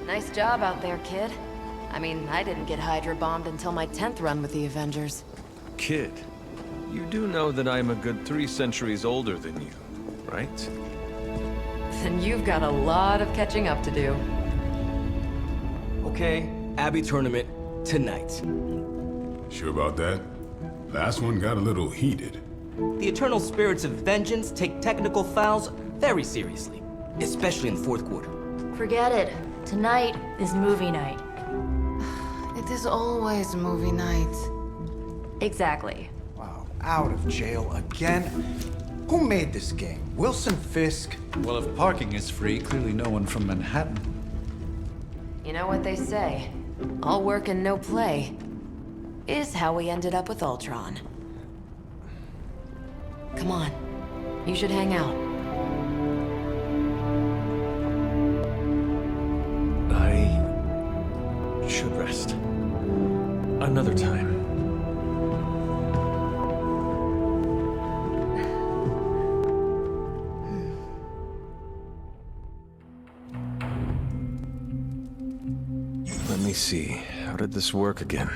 Nice job out there, kid. I mean, I didn't get Hydra bombed until my 10th run with the Avengers. Kid, you do know that I'm a good 3 centuries older than you, right? Then you've got a lot of catching up to do. Okay, Abbey tournament tonight. Sure about that? Last one got a little heated. The Eternal Spirits of Vengeance take technical fouls very seriously, especially in the fourth quarter. Forget it. Tonight is movie night. It is always movie night. Exactly. Wow, out of jail again? Who made this game? Wilson Fisk? Well, if parking is free, clearly no one from Manhattan. You know what they say? All work and no play is how we ended up with Ultron. Come on. You should hang out. I should rest. Another time. Let me see. How did this work again?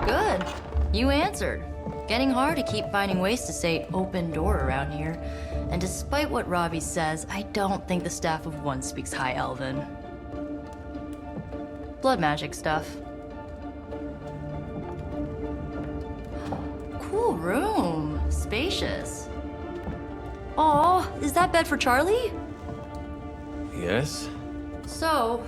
Good. You answered. Getting hard to keep finding ways to say open door around here. And despite what Robbie says, I don't think the staff of One speaks High Elven. Blood magic stuff. Cool room. Spacious. Aw, is that bed for Charlie? Yes? So,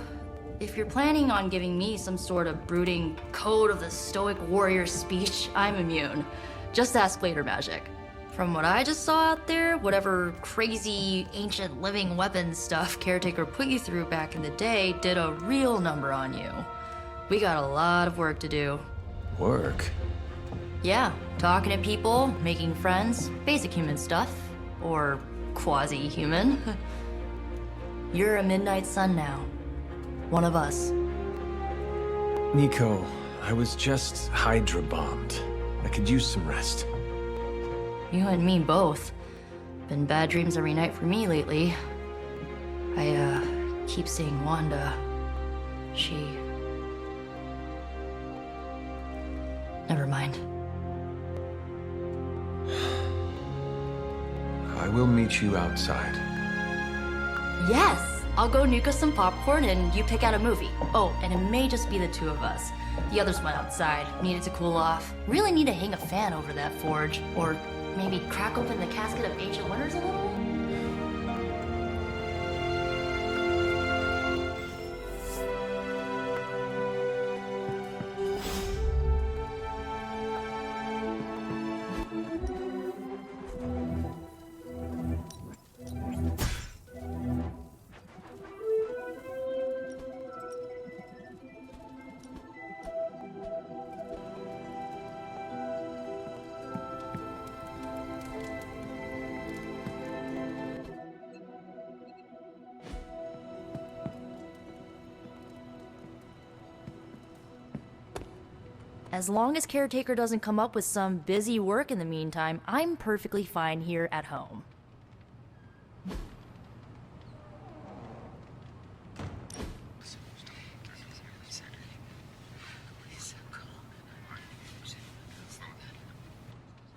if you're planning on giving me some sort of brooding code of the stoic warrior speech, I'm immune. Just ask later magic. From what I just saw out there, whatever crazy ancient living weapons stuff Caretaker put you through back in the day did a real number on you. We got a lot of work to do. Work? Yeah, talking to people, making friends, basic human stuff. Or quasi-human. You're a Midnight Sun now. One of us. Nico, I was just Hydra bombed. I could use some rest. You and me both. Been bad dreams every night for me lately. I, keep seeing Wanda. She... Never mind. I will meet you outside. Yes! I'll go nuke us some popcorn and you pick out a movie. Oh, and it may just be the two of us. The others went outside, needed to cool off. Really need to hang a fan over that forge. Or maybe crack open the casket of ancient wonders a little? As long as Caretaker doesn't come up with some busy work in the meantime, I'm perfectly fine here at home.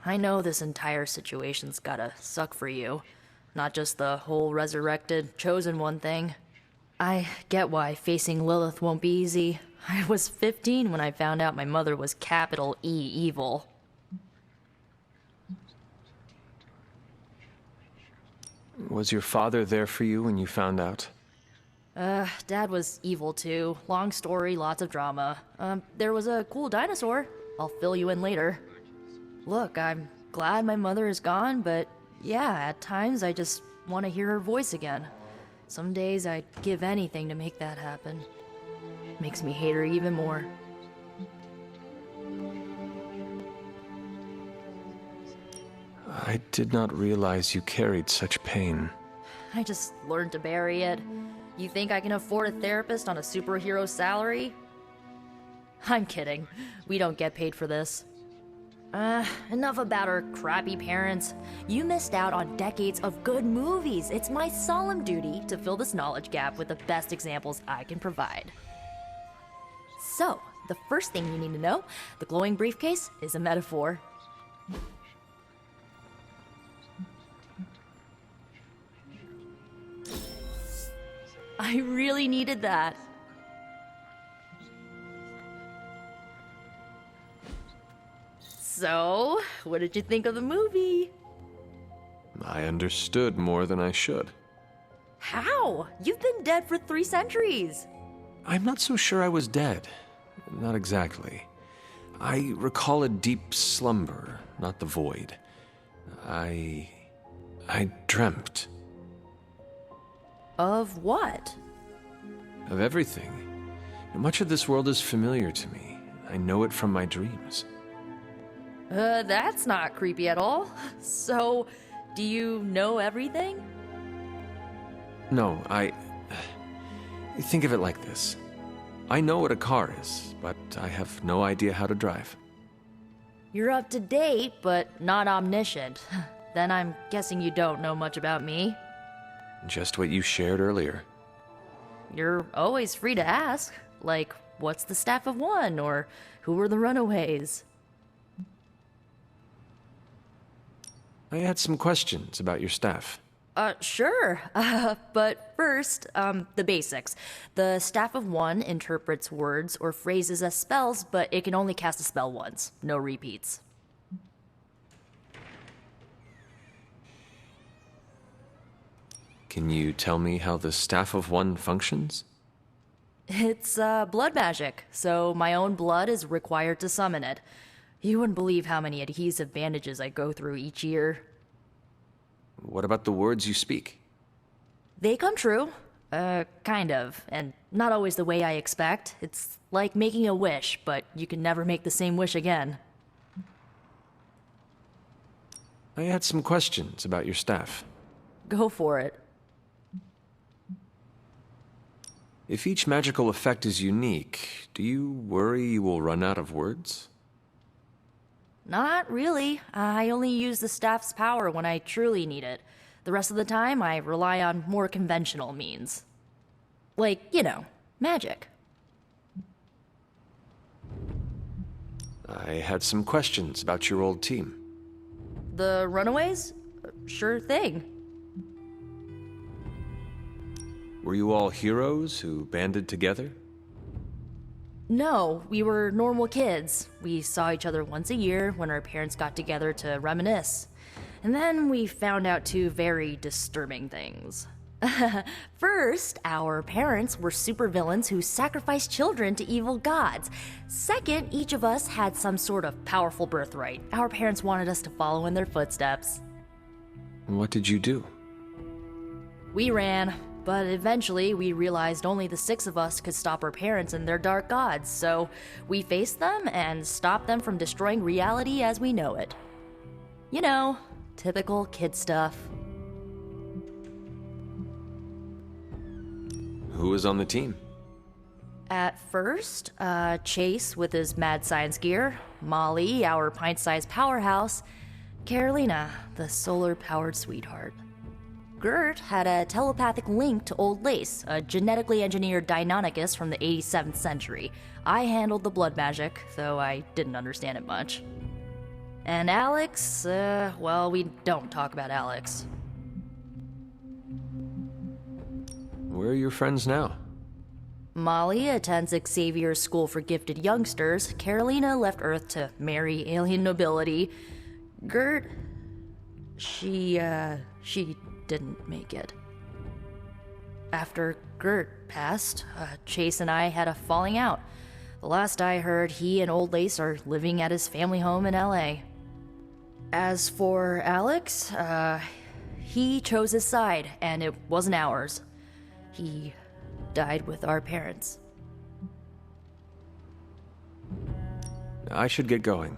I know this entire situation's gotta suck for you. Not just the whole resurrected, chosen one thing. I get why facing Lilith won't be easy. I was 15 when I found out my mother was capital E evil. Was your father there for you when you found out? Dad was evil too. Long story, lots of drama. There was a cool dinosaur. I'll fill you in later. Look, I'm glad my mother is gone, but yeah, at times I just want to hear her voice again. Some days I'd give anything to make that happen. Makes me hate her even more. I did not realize you carried such pain. I just learned to bury it. You think I can afford a therapist on a superhero salary? I'm kidding. We don't get paid for this. Enough about our crappy parents. You missed out on decades of good movies. It's my solemn duty to fill this knowledge gap with the best examples I can provide. So, the first thing you need to know, the glowing briefcase is a metaphor. I really needed that. So, what did you think of the movie? I understood more than I should. How? You've been dead for 3 centuries. I'm not so sure I was dead. Not exactly. I recall a deep slumber, not the void. I dreamt. Of what? Of everything. Much of this world is familiar to me. I know it from my dreams. That's not creepy at all. So, do you know everything? No, think of it like this. I know what a car is, but I have no idea how to drive. You're up to date, but not omniscient. Then I'm guessing you don't know much about me. Just what you shared earlier. You're always free to ask. Like, what's the Staff of One? Or who were the Runaways? I had some questions about your staff. Sure. But first, the basics. The Staff of One interprets words or phrases as spells, but it can only cast a spell once. No repeats. Can you tell me how the Staff of One functions? It's, blood magic, so my own blood is required to summon it. You wouldn't believe how many adhesive bandages I go through each year. What about the words you speak? They come true. Kind of. And not always the way I expect. It's like making a wish, but you can never make the same wish again. I had some questions about your staff. Go for it. If each magical effect is unique, do you worry you will run out of words? Not really. I only use the staff's power when I truly need it. The rest of the time, I rely on more conventional means. Like, magic. I had some questions about your old team. The Runaways? Sure thing. Were you all heroes who banded together? No, we were normal kids. We saw each other once a year when our parents got together to reminisce. And then we found out 2 very disturbing things. First, our parents were supervillains who sacrificed children to evil gods. Second, each of us had some sort of powerful birthright. Our parents wanted us to follow in their footsteps. What did you do? We ran, but eventually we realized only the 6 of us could stop our parents and their dark gods, so we faced them and stopped them from destroying reality as we know it. Typical kid stuff. Who was on the team? At first, Chase with his mad science gear, Molly, our pint-sized powerhouse, Carolina, the solar-powered sweetheart. Gert had a telepathic link to Old Lace, a genetically engineered Deinonychus from the 87th century. I handled the blood magic, though I didn't understand it much. And Alex, well, we don't talk about Alex. Where are your friends now? Molly attends Xavier's School for Gifted Youngsters. Carolina left Earth to marry alien nobility. Gert, she didn't make it. after Gert passed, Chase and I had a falling out. The last I heard, he and Old Lace are living at his family home in LA. As for Alex, he chose his side, and it wasn't ours. He died with our parents. I should get going.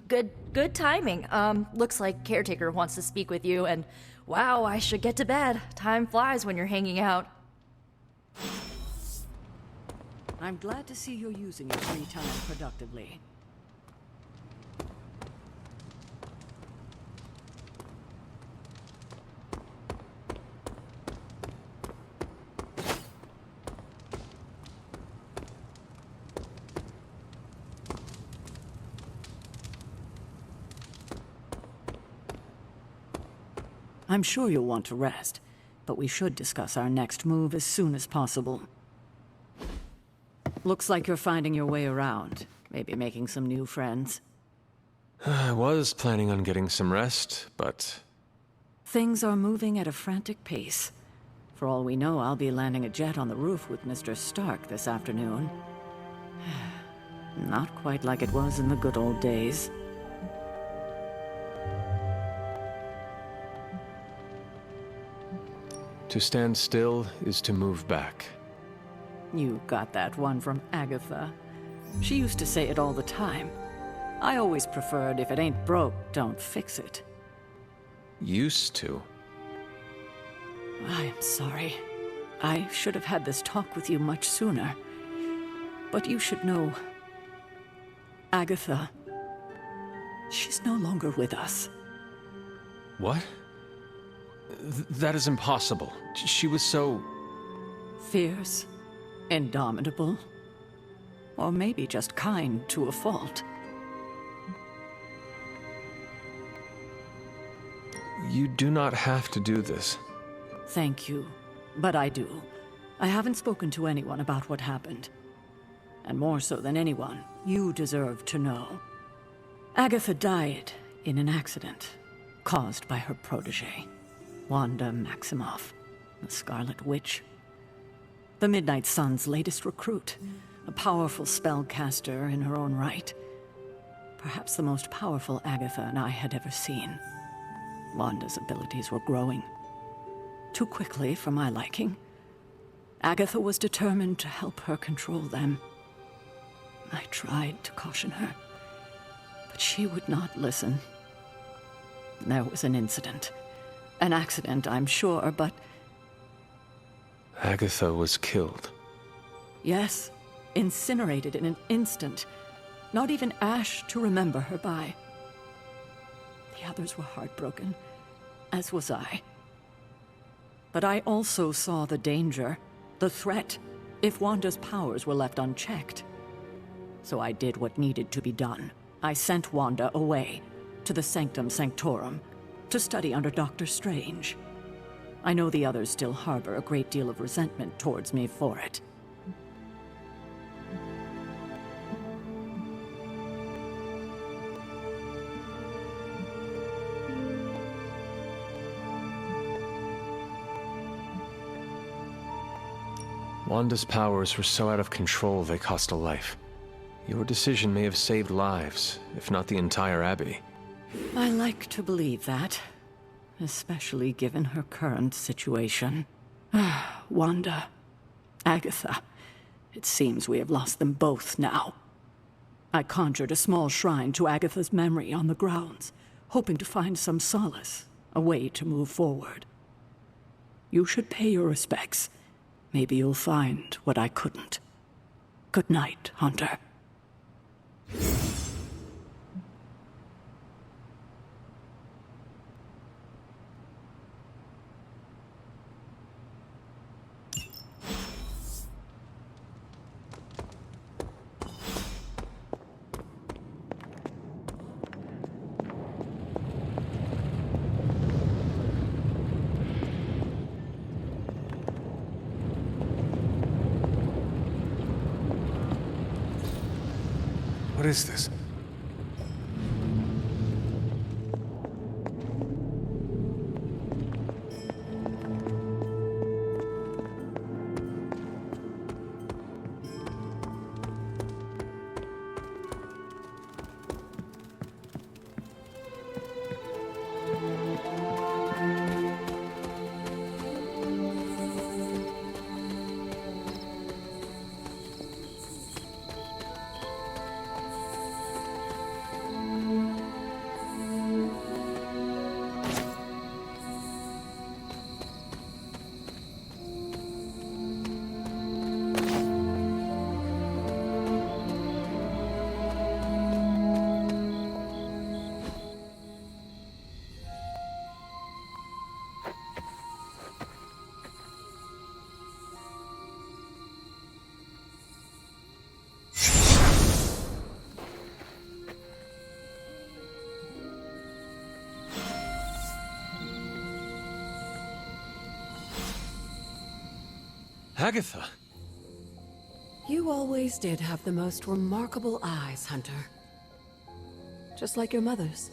Good timing. Looks like Caretaker wants to speak with you, and wow, I should get to bed. Time flies when you're hanging out. I'm glad to see you're using your free time productively. I'm sure you'll want to rest, but we should discuss our next move as soon as possible. Looks like you're finding your way around, maybe making some new friends. I was planning on getting some rest, but... Things are moving at a frantic pace. For all we know, I'll be landing a jet on the roof with Mr. Stark this afternoon. Not quite like it was in the good old days. To stand still is to move back. You got that one from Agatha. She used to say it all the time. I always preferred if it ain't broke, don't fix it. Used to? I am sorry. I should have had this talk with you much sooner. But you should know... Agatha... She's no longer with us. What? That is impossible. She was so... Fierce, indomitable, or maybe just kind to a fault. You do not have to do this. Thank you, but I do. I haven't spoken to anyone about what happened. And more so than anyone, you deserve to know. Agatha died in an accident caused by her protege, Wanda Maximoff, the Scarlet Witch. The Midnight Sun's latest recruit, a powerful spellcaster in her own right. Perhaps the most powerful Agatha and I had ever seen. Wanda's abilities were growing. Too quickly for my liking. Agatha was determined to help her control them. I tried to caution her, but she would not listen. There was an incident. An accident, I'm sure, but... Agatha was killed. Yes, incinerated in an instant. Not even ash to remember her by. The others were heartbroken, as was I. But I also saw the danger, the threat, if Wanda's powers were left unchecked. So I did what needed to be done. I sent Wanda away, to the Sanctum Sanctorum, to study under Doctor Strange. I know the others still harbor a great deal of resentment towards me for it. Wanda's powers were so out of control they cost a life. Your decision may have saved lives, if not the entire Abbey. I like to believe that, especially given her current situation. Wanda, Agatha, it seems we have lost them both now. I conjured a small shrine to Agatha's memory on the grounds, hoping to find some solace, a way to move forward. You should pay your respects. Maybe you'll find what I couldn't. Good night, Hunter. What is this? Agatha! You always did have the most remarkable eyes, Hunter. Just like your mother's.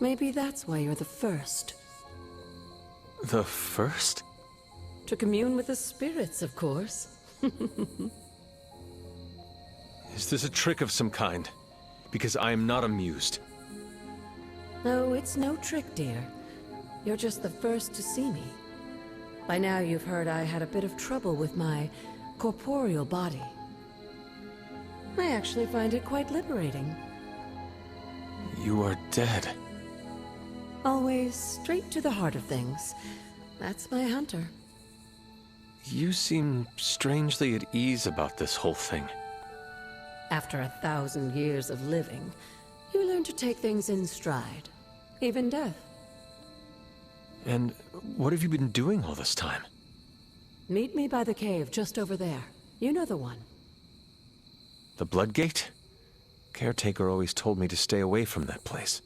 Maybe that's why you're the first. The first? To commune with the spirits, of course. Is this a trick of some kind? Because I am not amused. No, it's no trick, dear. You're just the first to see me. By now you've heard I had a bit of trouble with my corporeal body. I actually find it quite liberating. You are dead. Always straight to the heart of things. That's my Hunter. You seem strangely at ease about this whole thing. After 1,000 years of living, you learn to take things in stride. Even death. And what have you been doing all this time? Meet me by the cave just over there. You know the one. The Bloodgate? Caretaker always told me to stay away from that place.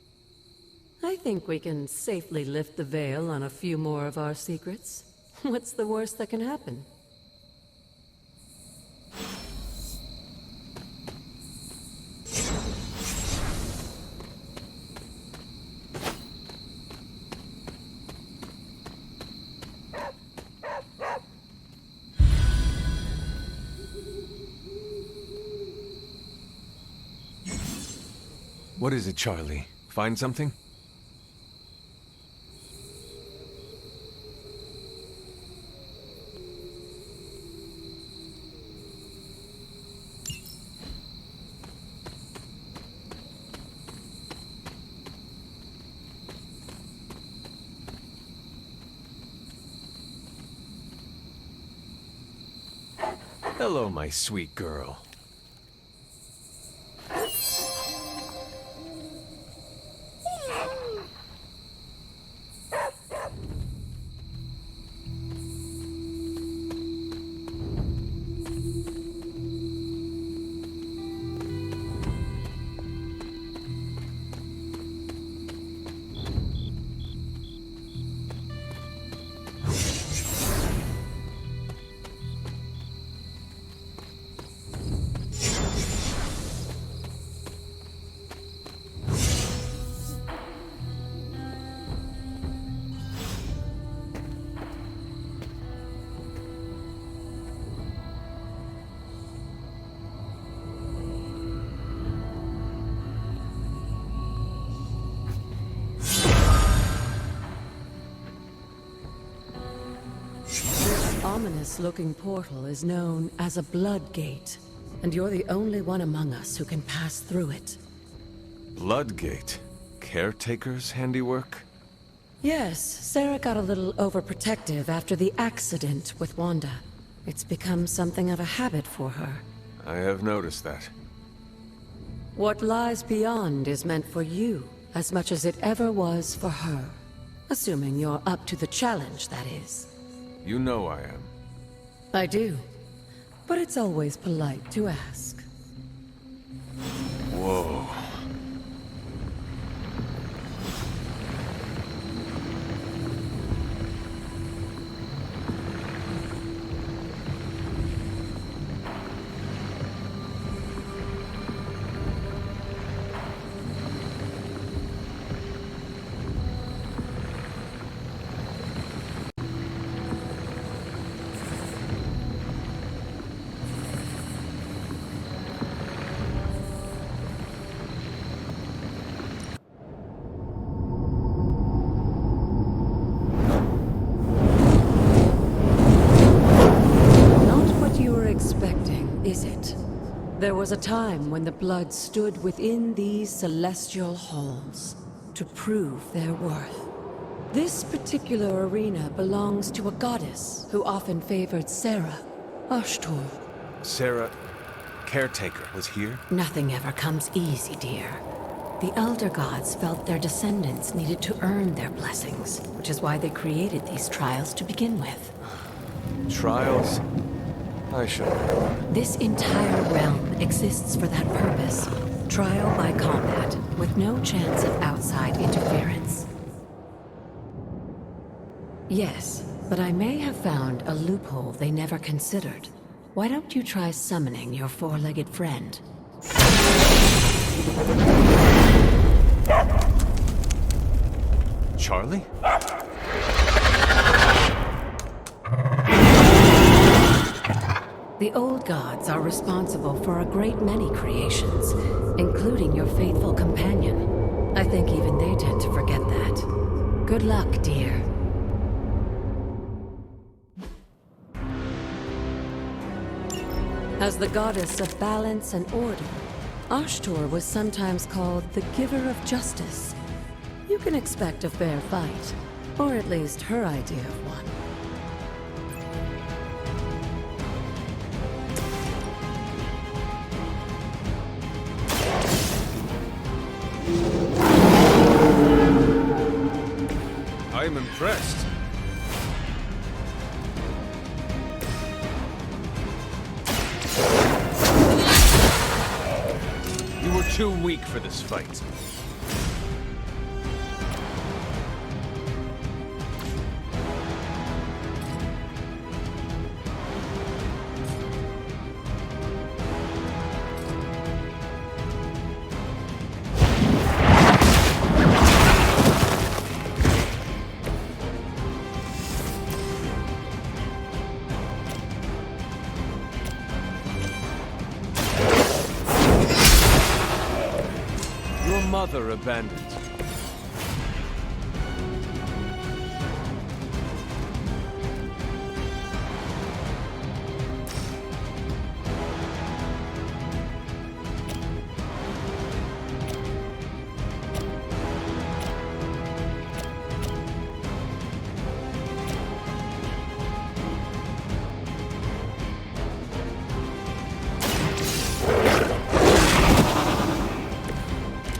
I think we can safely lift the veil on a few more of our secrets. What's the worst that can happen? What is it, Charlie? Find something? Hello, my sweet girl. Ominous-looking portal is known as a blood gate, and you're the only one among us who can pass through it. Bloodgate? Caretaker's handiwork? Yes, Sarah got a little overprotective after the accident with Wanda. It's become something of a habit for her. I have noticed that. What lies beyond is meant for you, as much as it ever was for her. Assuming you're up to the challenge, that is. You know I am. I do. But it's always polite to ask. Whoa. Is it? There was a time when the blood stood within these celestial halls to prove their worth. This particular arena belongs to a goddess who often favored Sarah, Ashtor. Sarah, Caretaker, was here? Nothing ever comes easy, dear. The Elder Gods felt their descendants needed to earn their blessings, which is why they created these trials to begin with. Trials? I should know. This entire realm exists for that purpose. Trial by combat, with no chance of outside interference. Yes, but I may have found a loophole they never considered. Why don't you try summoning your four-legged friend? Charlie? The old gods are responsible for a great many creations, including your faithful companion. I think even they tend to forget that. Good luck, dear. As the goddess of balance and order, Ashtor was sometimes called the giver of justice. You can expect a fair fight, or at least her idea of one. I am impressed. You were too weak for this fight. Your mother abandoned you.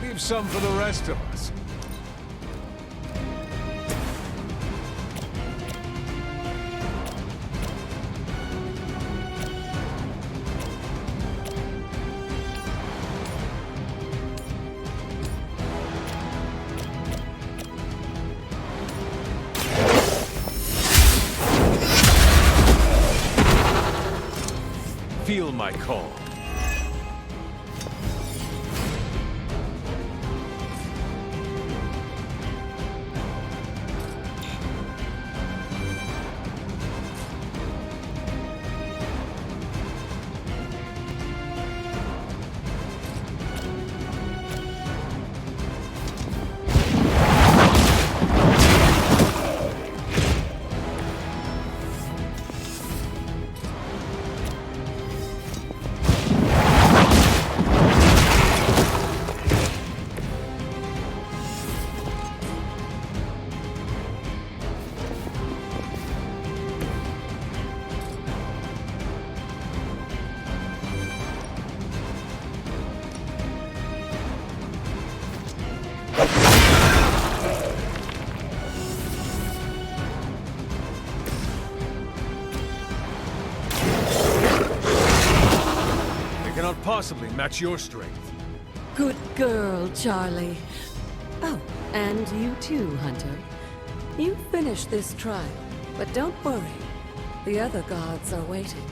Leave some for the rest of us. Feel my call. Cannot possibly match your strength. Good girl, Charlie. Oh, and you too, Hunter. You finished this trial, but don't worry. The other gods are waiting.